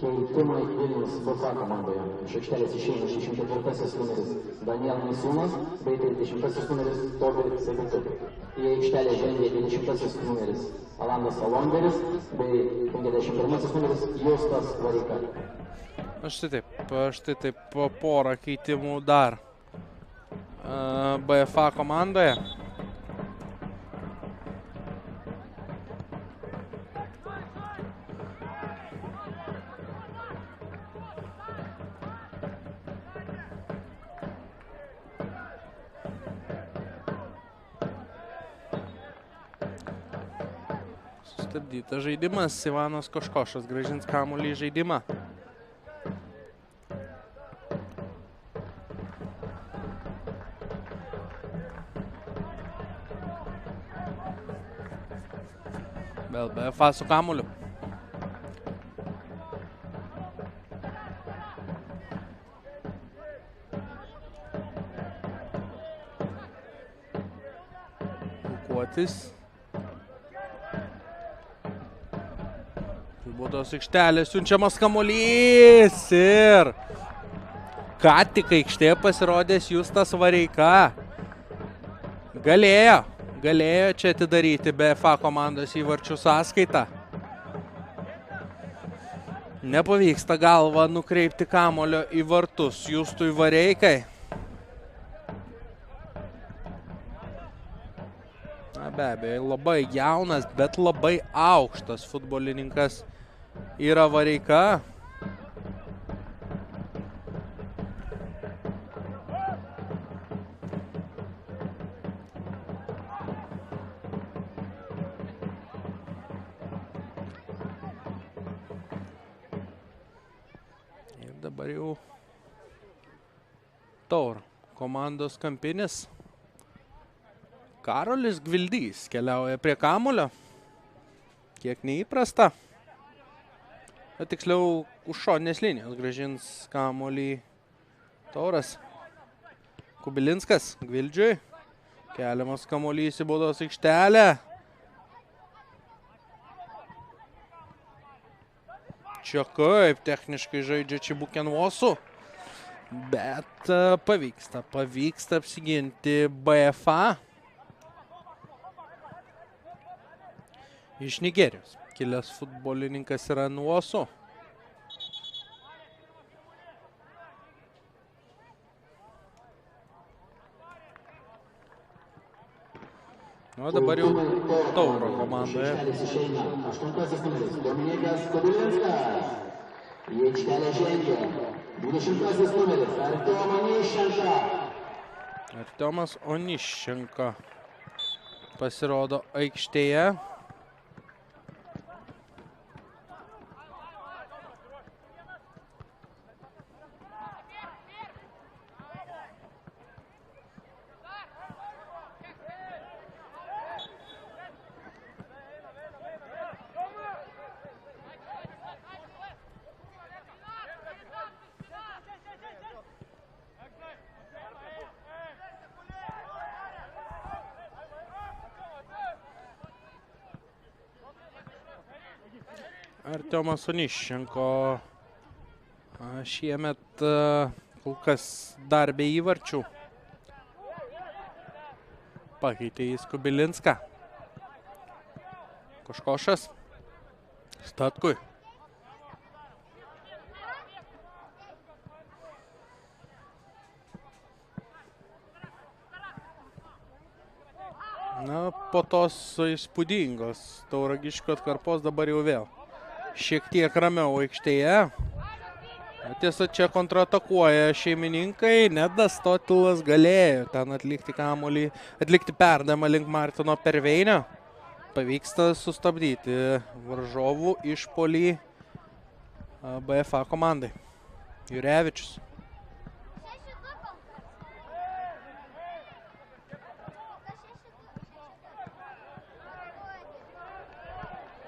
Keitimai Vilnius FK komandoje. Iš aikštelės išeina 64 numeris Daniel Misiūnas bei 30 numeris Tobi Segitu. Į aikštelę žengia 20 numeris Alandas Alonderis bei 51 numeris Justas Vareika. Štai taip, porą keitimų dar BFA komandoje. Sustabdytas žaidimas, Ivanas Koškošas grąžins kamuolį į žaidimą. Vėl BFA su kamuoliu. Bukuotis. Baudos aikštelės siunčiamas kamuolys ir ką tik aikštėje pasirodęs Justas Vareika. Galėjo čia atidaryti BFA komandos įvarčių sąskaitą. Nepavyksta galvą nukreipti kamuolio į vartus Justui Vareikai. Na, be abejo, labai jaunas, bet labai aukštas futbolininkas yra Vareika. Dabar jau Tauro komandos kampinis. Karolis Gvildys keliauja prie kamuolio. Kiek neįprasta. Tiksliau, už šoninės linijos grąžins kamuolį Tauras. Kubilinskas Gvildžiui. Keliamas kamuolys į baudos aikštelę. Čia kaip techniškai žaidžia Čibukenvosu, bet pavyksta apsiginti BFA. Iš Nigerijos kilęs futbolininkas yra Nwosu. O dabar jau Tauro komandoje. Dominikas Kubilinskas. Į aikštelę žengia 20 numeris Artiomas Oniščenka. Artiomas Oniščenka pasirodo aikštėje. Artiomas Oniščenko šiemet kol kas dar be įvarčių. Pakeitė jis Kubilinską. Koškošas. Statkui. Na, po tos įspūdingos Tauragiškio atkarpos dabar jau vėl šiek tiek ramiau aikštėje. Tiesa, čia kontratakuoja šeimininkai. Nedas Totilas galėjo ten atlikti kamuolį, atlikti perdavimą link Martino Perveinio. Pavyksta sustabdyti varžovų išpuolį BFA komandai. Jurevičius.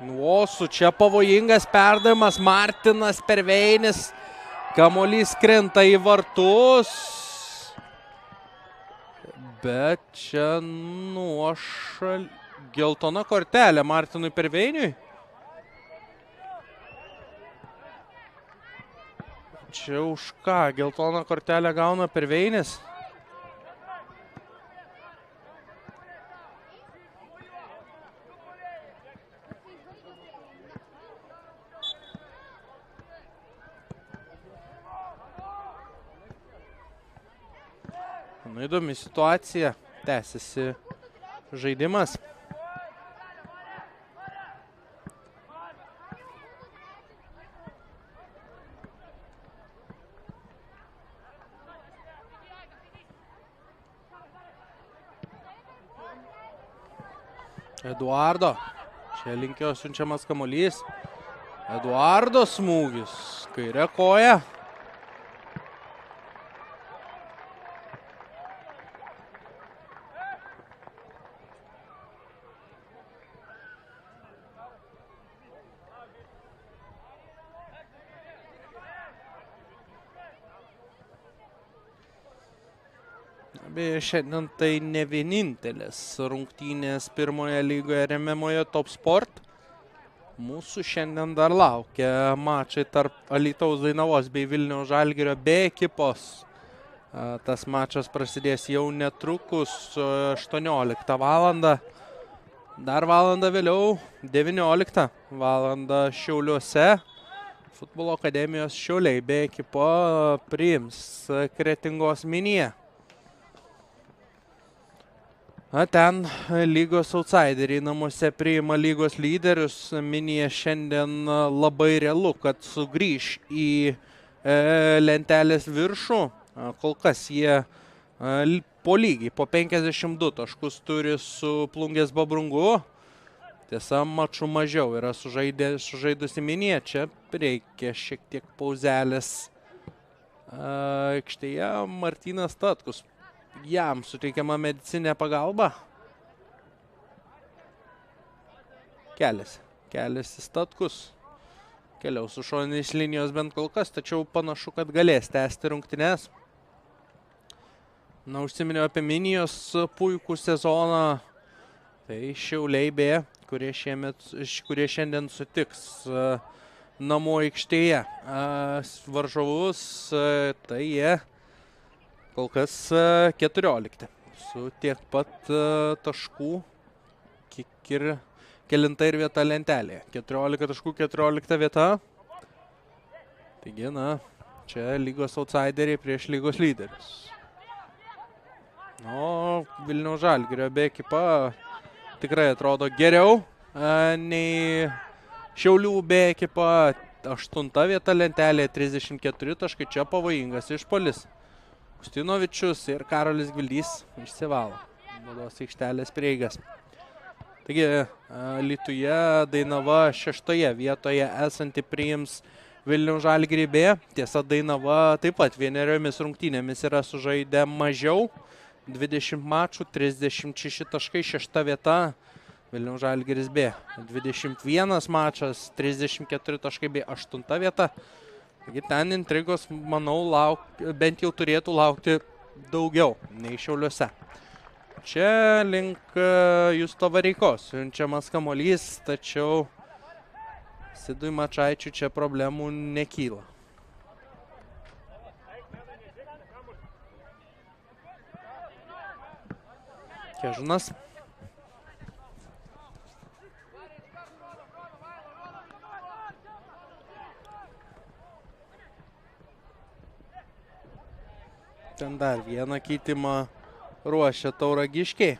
Nwosu, čia pavojingas perdavimas, Martinas Perveinis, kamuolys krenta į vartus, bet čia geltona kortelė Martinui Perveiniui. Čia už ką? Geltoną kortelę gauna Perveinis. Įdomi situacija. Tęsiasi žaidimas. Eduardo. Čia linkio siunčiamas kamuolys. Eduardo smūgis. Kairė koja. Beje, šiandien tai ne vienintelės rungtynės pirmoje lygoje remiamoje Top Sport. Mūsų šiandien dar laukia mačai tarp Alytaus Dainavos bei Vilniaus Žalgirio B ekipos. Tas mačas prasidės jau netrukus 18 valandą. Dar valandą vėliau 19 valandą Šiauliuose. Futbolo akademijos Šiauliai B ekipa priims Kretingos Miniją. Ten lygos outsideriai namuose priima lygos lyderius. Minija šiandien labai realu, kad sugrįš į lentelės viršų. Kol kas jie po lygiai, po 52 taškus turi su Plungės Babrungu. Tiesa, mačų mažiau yra sužaidusi Minija. Čia reikia šiek tiek pauzelės. Aikštėje Martynas Statkus. Jam suteikiama medicinė pagalba. Keliasi Statkus. Keliaus su šoninės linijos bent kol kas, tačiau panašu, kad galės tęsti rungtynes. Užsiminiau apie Minijos puikų sezoną. Tai Šiauliai B, kurie šiandien sutiks namų aikštėje varžovus, tai jie kol kas 14 su tiek pat taškų, kiek ir kelinta ir vieta lentelėje. 14 taškų, 14 vieta. Taigi, čia lygos outsideriai prieš lygos lyderius. Vilniaus Žalgirio B ekipa tikrai atrodo geriau nei Šiaulių B ekipa. 8 vieta lentelėje, 34 taškai. Čia pavojingas išpuolis. Ustinovičius ir Karolis Gvildys išsivalo baudos aikštelės prieigas. Taigi, Alytuje Dainava 6 vietoje esanti priims Vilniaus Žalgirį B. Tiesa, Dainava taip pat vieneriomis rungtynėmis yra sužaidę mažiau. 20 mačų, 36 taškai, 6 vieta. Vilniaus Žalgiris B. 21 mačas, 34 taškai bei 8 vieta. Taigi ten intrigos, manau, bent jau turėtų laukti daugiau nei Šiauliuose. Čia link Justo Vareikos siunčiamas kamuolys, tačiau Sidui Mačaičiui čia problemų nekyla. Kežunas. Ten dar vieną keitimą ruošia Tauragiškiai.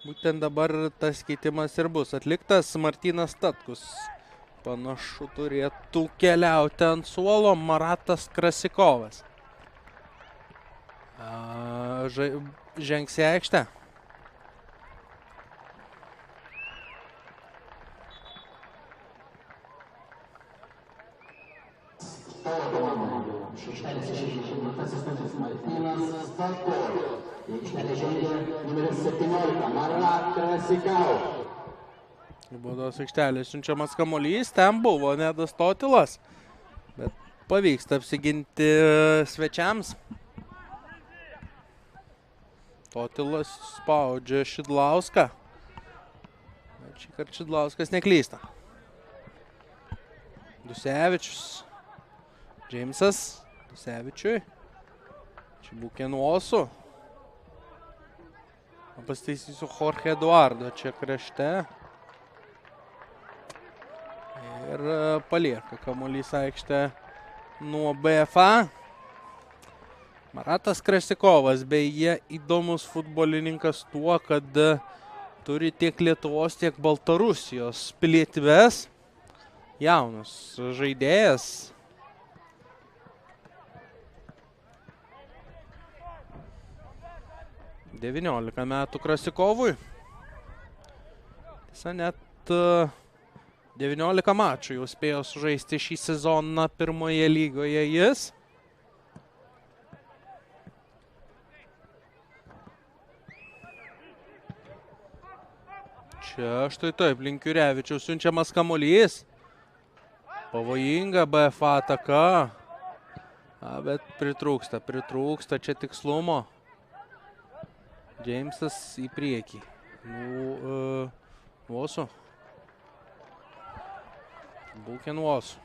Būtent dabar tas keitimas ir bus atliktas. Martynas Statkus panašu turėtų keliauti ant suolo. Maratas Krasikovas žengs į aikštę. Martynas Statkus. Į aikštelę žengia numeris 17 Marat Krasikov. Baudos aikštelės siunčiamas kamuolys, ten buvo Nedas Totilas, bet pavyksta apsiginti svečiams. Totilas spaudžia Šidlauską. Šįkart Šidlauskas neklysta. Dusevičius Džeimsas Dusevičiui. Čia Bukenuosu. Pasteisysiu Jorge Eduardo čia krašte. Ir palieka kamuolys aikštę nuo BFA. Maratas Krasikovas, beje, įdomus futbolininkas tuo, kad turi tiek Lietuvos, tiek Baltarusijos pilietybes. Jaunas žaidėjas. Devyniolika metų Krasikovui. Tiesa, net 19 mačų jau spėjo sužaisti šį sezoną pirmoje lygoje jis. Čia štai taip, Linkiurevičiaus siunčiamas kamuolys. Pavojinga BFA ataka. Bet pritrūksta čia tikslumo. Džeimsas į priekį. Nuosu. Bukenuosu.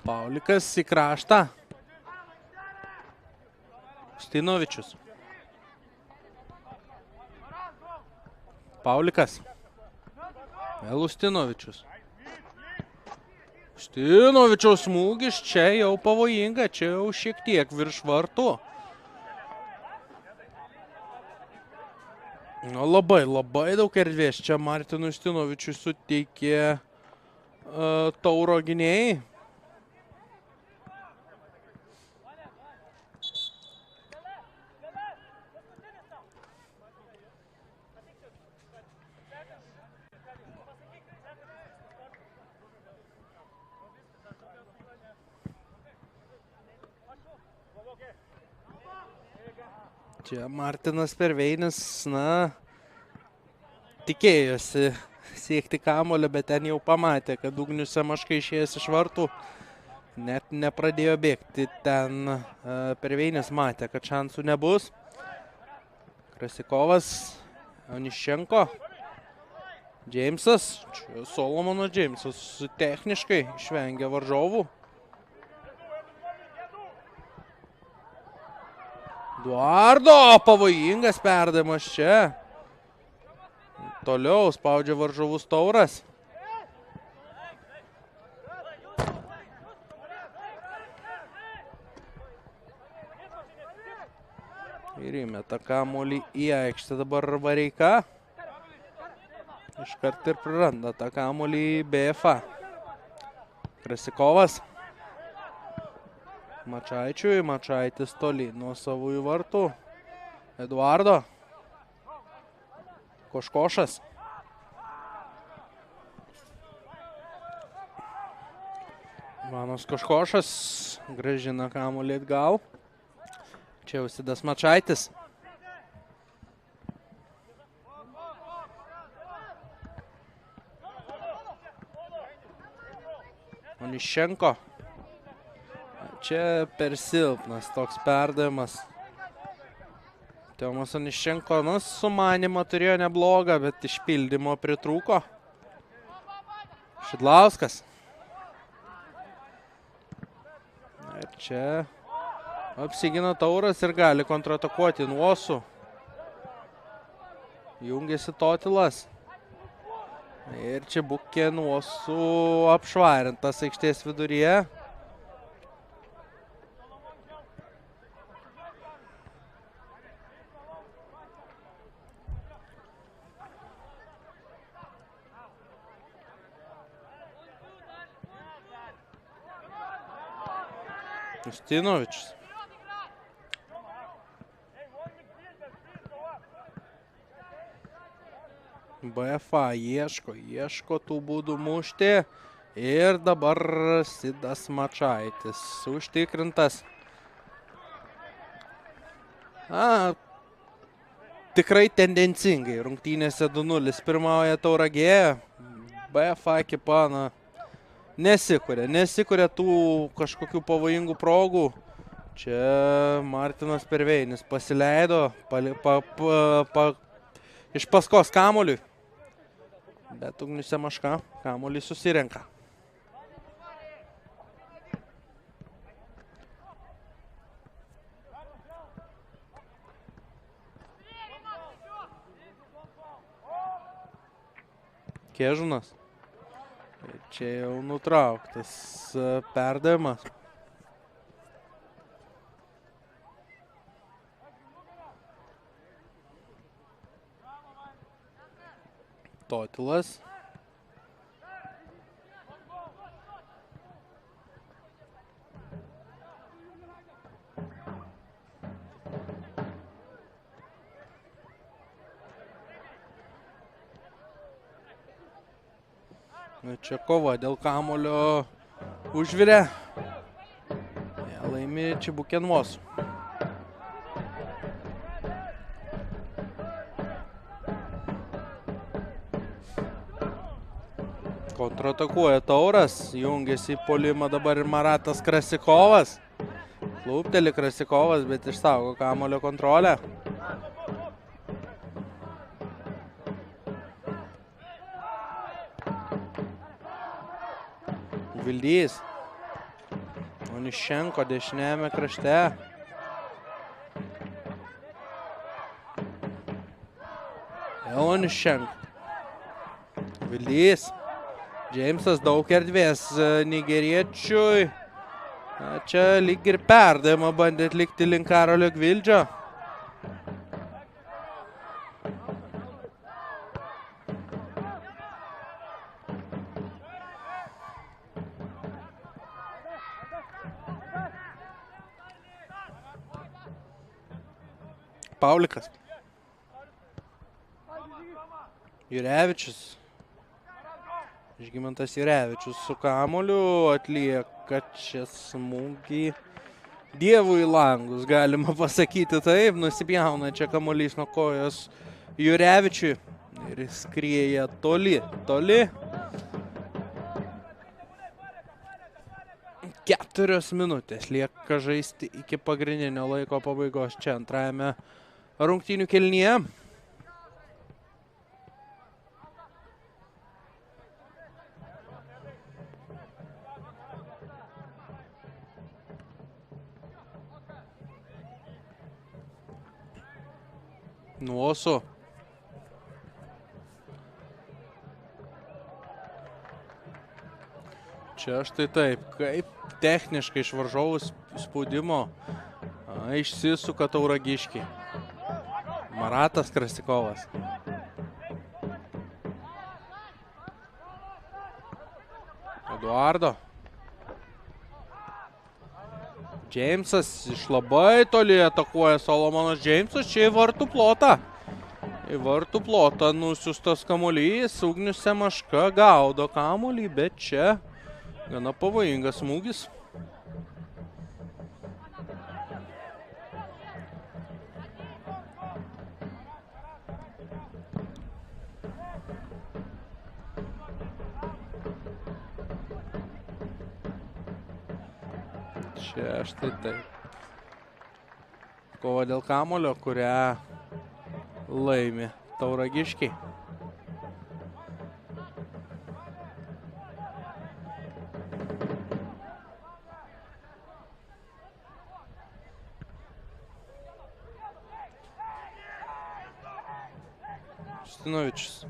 Paulikas į kraštą. Ustinovičius. Paulikas. Vėl Ustinovičius. Ustinovičiaus smūgis čia jau pavojinga, čia jau šiek tiek virš vartų. Labai daug erdvės čia Martinui Ustinovičiui suteikė Tauro gynėjai. Čia Martinas Perveinis, tikėjosi siekti kamuolio, bet ten jau pamatė, kad Ugnius Semaška išėjęs iš vartų, net nepradėjo bėgti. Ten Perveinis matė, kad šansų nebus. Krasikovas, Oniščenko, Džeimsas, čia Solomono Džeimsas techniškai išvengia varžovų. Eduardo, pavojingas perdavimas čia. Toliau spaudžia varžovus Tauras. Ir įmeta kamuolį į aikštę dabar Vareika. Iškart ir praranda tą kamuolį BFA. Krasikovas. Mačaičiui, Mačaitis toli nuo savųjų vartų. Eduardo. Koškošas. Ivanas Koškošas grąžina kamuolį atgal. Čia jau Sidas Mačaitis. Oniščenko. Čia per silpnas toks perdavimas. Tomas Oniščenko, sumanimą turėjo neblogą, bet išpildymo pritrūko. Šidlauskas. Ir čia apsigina Tauras ir gali kontratakuoti Nuosu. Jungiasi Totilas. Ir čia Bukenuosu apšvarintas aikštės viduryje. Ustinovičius. BFA ieško tų būdų mušti. Ir dabar Sidas Mačaitis. Užtikrintas. Tikrai tendencingai. Rungtynėse 2-0 pirmauja Tauragė. BFA ekipa, nesikuria tų kažkokių pavojingų progų. Čia Martinas Perveinis pasileido, iš paskos kamuoliui. Bet Ugnius Semaška kamuolį susirenka. Kėžunas. Čia jau nutrauktas perdavimas. Totilas. Čia kova dėl kamuolio užvirė. Laimi Čibukenvos. Kontratakuoja Tauras. Jungiasi į puolimą dabar ir Maratas Krasikovas. Klūpteli Krasikovas, bet išsaugo kamuolio kontrolę. Vildys. Oniščenko dešinėjame krašte. Oniščenko. Vildys. Džeimsas daug erdvės nigeriečiui. Čia lyg ir perdavimą bandė atlikti link Karolio Gvildžio. Paulikas. Jurevičius. Žygimantas Jurevičius su kamuoliu atlieka čia smūgį. Dievui langus, galima pasakyti taip. Nusipjauna čia kamuolys nuo kojos Jurevičiui. Ir skrieja toli. 4 minutės lieka žaisti iki pagrindinio laiko pabaigos čia antrajame rungtynių kėlinyje. Nuosu. Čia štai taip, kaip techniškai iš varžovų spaudimo išsisuka tauragiškiai. Maratas Krasikovas. Eduardo. Džeimsas iš labai toli atakuoja Solomonas Džeimsas čia į vartų plotą. Į vartų plotą nusiustas kamuolys. Ugnius Semaška gaudo kamuolį, bet čia gana pavojingas smūgis. Čia štai taip. Kova dėl kamuolio, kurią laimi tauragiškiai. Stinovičius.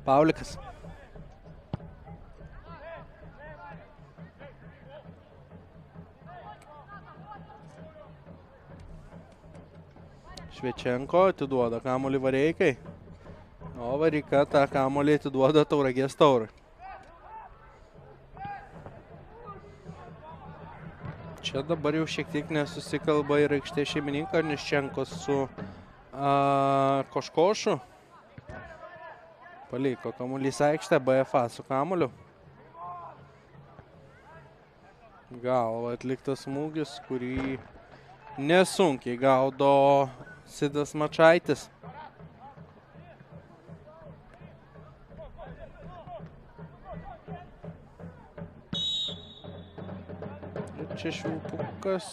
Paulikas. Švečenko atiduoda kamuolį Vareikai. O Vareika tą kamuolį atiduoda Tauragės Taurui. Čia dabar jau šiek tiek nesusikalba ir aikštės šeimininką Oniščenkos su Koškošu. Paliko kamuolys aikštę, BFA su kamuoliu. Galva atliktas smūgis, kurį nesunkiai gaudo Sidas Mačaitis. Ir čia švilpukas.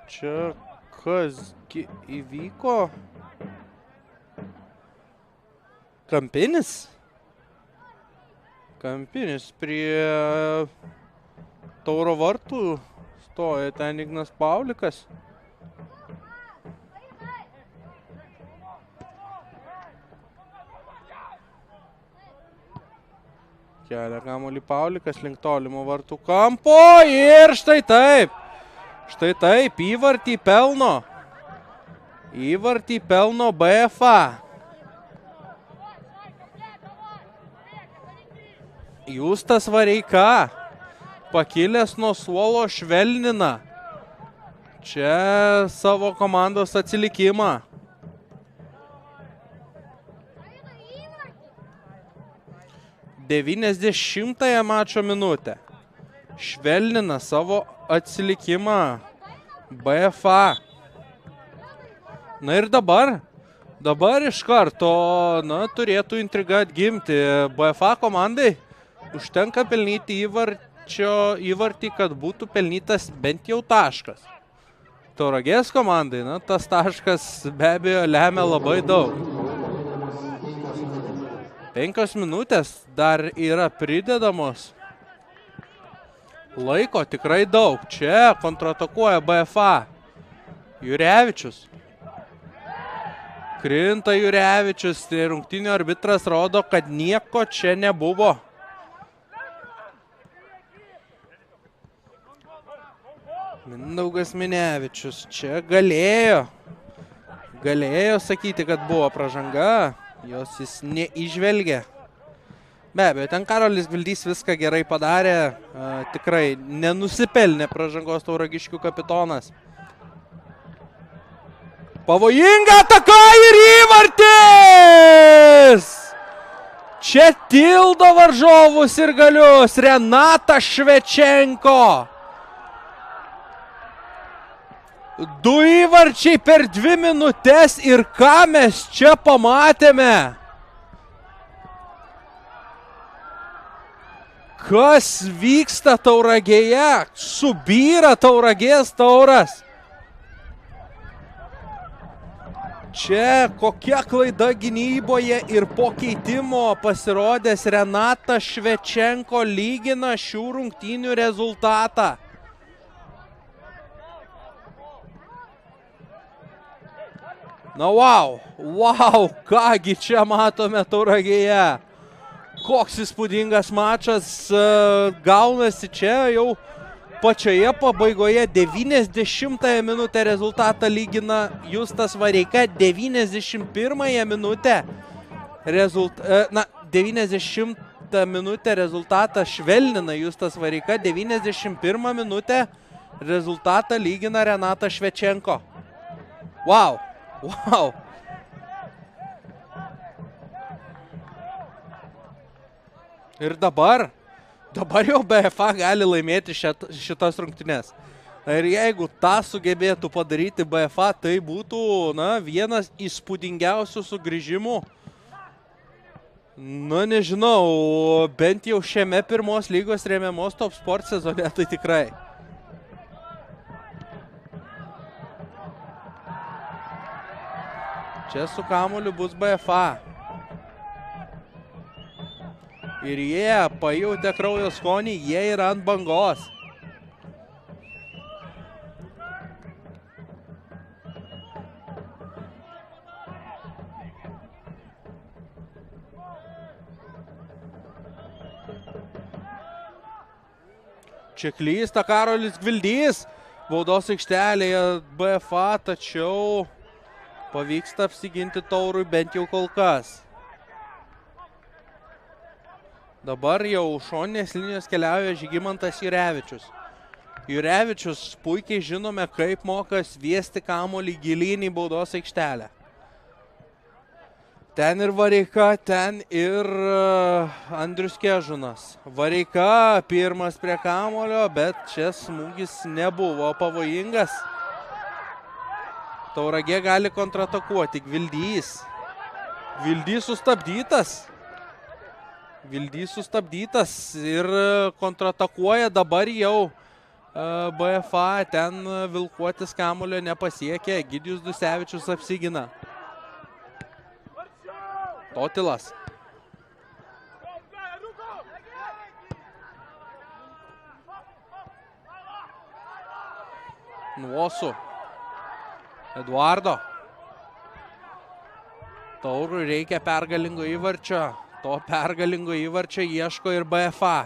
Čia kasgi įvyko? Kampinis? Kampinis prie Tauro vartų stoja ten Ignas Paulikas. Kelia kamuolį Paulikas link tolimo vartų kampo ir štai taip. Štai taip, įvartį pelno. Įvartį pelno BFA. Justas Vareika, pakilęs nuo suolo, švelnina čia savo komandos atsilikimą. Devyniasdešimtąją mačo minutę. Švelnina savo atsilikimą BFA. Na ir dabar iš karto, turėtų intriga atgimti BFA komandai. Užtenka pelnyti įvartį, kad būtų pelnytas bent jau taškas. Tauragės komandai, tas taškas be abejo lemia labai daug. 5 minutės dar yra pridedamos. Laiko tikrai daug. Čia kontratakuoja BFA. Jurevičius. Krinta Jurevičius. Rungtynių arbitras rodo, kad nieko čia nebuvo. Mindaugas Minevičius čia galėjo sakyti, kad buvo pražanga, jos jis neižvelgia. Be abejo, ten Karolis Gvildys viską gerai padarė, tikrai nenusipelnė pražangos tauragiškių kapitonas. Pavojinga ataka ir įvartis! Čia tildo varžovus ir galius Renata Švečenko. 2 įvarčiai per 2 minutės ir ką mes čia pamatėme? Kas vyksta Tauragėje? Subyra Tauragės tauras. Čia kokia klaida gynyboje ir po keitimo pasirodęs Renata Švečenko lygina šių rungtynių rezultatą. Wow, kągi čia matome Tauragėje. Koks įspūdingas mačas gaunasi čia jau pačioje pabaigoje. 90-ąją minutę rezultatą lygina Justas Vareika. 91-ąją minutę 90-ą minutę rezultatą švelnina Justas Vareika. 91 minutę rezultatą lygina Renata Švečenko. Wow. Ir dabar jau BFA gali laimėti šitas rungtynes. Ir jeigu tą sugebėtų padaryti BFA, tai būtų vienas įspūdingiausių sugrįžimų. Nežinau, bent jau šiame pirmos lygos remiamos Top Sport sezone, tai tikrai. Čia su kamuoliu bus BFA. Ir jie pajautė kraujo skonį, jie yra ant bangos. Čia klysta Karolis Gvildys. Baudos aikštelėje BFA, tačiau pavyksta apsiginti Taurui bent jau kol kas. Dabar jau šoninės linijos keliauja Žygimantas Jurevičius. Jurevičius puikiai žinome, kaip moka sviesti kamuolį gilyn į baudos aikštelę. Ten ir Vareika, ten ir Andrius Kežunas. Vareika pirmas prie kamuolio, bet čia smūgis nebuvo pavojingas. Tauragė gali kontratakuoti. Gvildys sustabdytas. Gvildys sustabdytas ir kontratakuoja dabar jau BFA, ten Vilkuotis kamuolio nepasiekė, Egidijus Dusevičius apsigina. Totilas. Nuosu. Eduardo. Taurui reikia pergalingo įvarčio. To pergalingo įvarčio ieško ir BFA.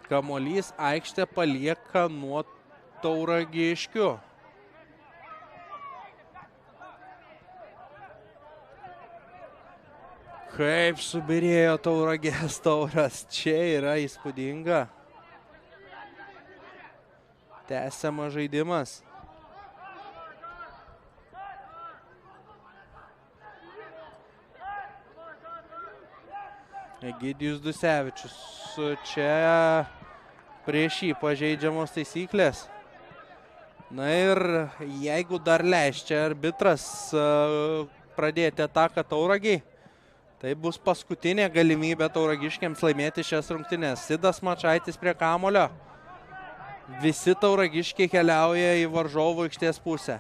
Kamuolys aikštę palieka nuo Tauragiškių. Kaip subirėjo Tauragės Tauras. Čia yra įspūdinga. Tęsiamas žaidimas. Egidijus Dusevičius. Čia prieš jį pažeidžiamos taisyklės. Na ir jeigu dar leis čia arbitras pradėti ataką Tauragiai, tai bus paskutinė galimybė tauragiškiams laimėti šias rungtynes. Sidas Mačaitis prie kamulio. Visi tauragiškiai keliauja į varžovų aikštės pusę.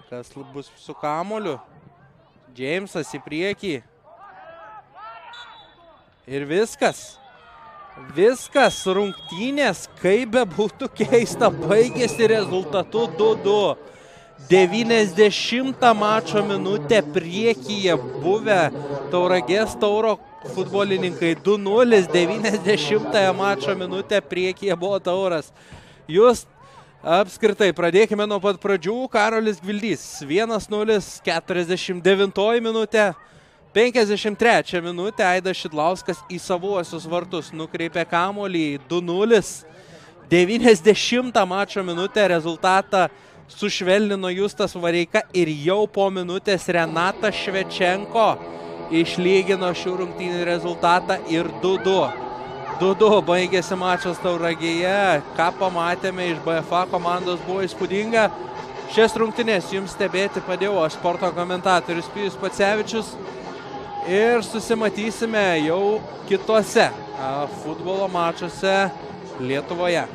Kas bus su kamuliu? Džeimsas į priekį. Ir viskas. Viskas, rungtynės, kaip bebūtų keista, baigėsi rezultatu 2-2. 90 mačo minutę priekyje buvę Tauragės Tauro futbolininkai 2-0, 90 mačo minutę priekyje buvo Tauras. Jūs apskritai pradėkime nuo pat pradžių. Karolis Gvildys 1-0, 49 minutė. 53 minutė Aidas Šidlauskas į savuosius vartus nukreipė kamuolį 2-0. 90 mačo minutę rezultatą sušvelnino Justas Vareika ir jau po minutės Renatas Švečenko išlygino šių rungtynių rezultatą ir 2-2. 2-2 baigėsi mačas Tauragėje. Ką pamatėme iš BFA komandos buvo įspūdinga. Šias rungtynės jums stebėti padėjau aš, sporto komentatorius Pijus Pacevičius. Ir susimatysime jau kitose futbolo mačuose Lietuvoje.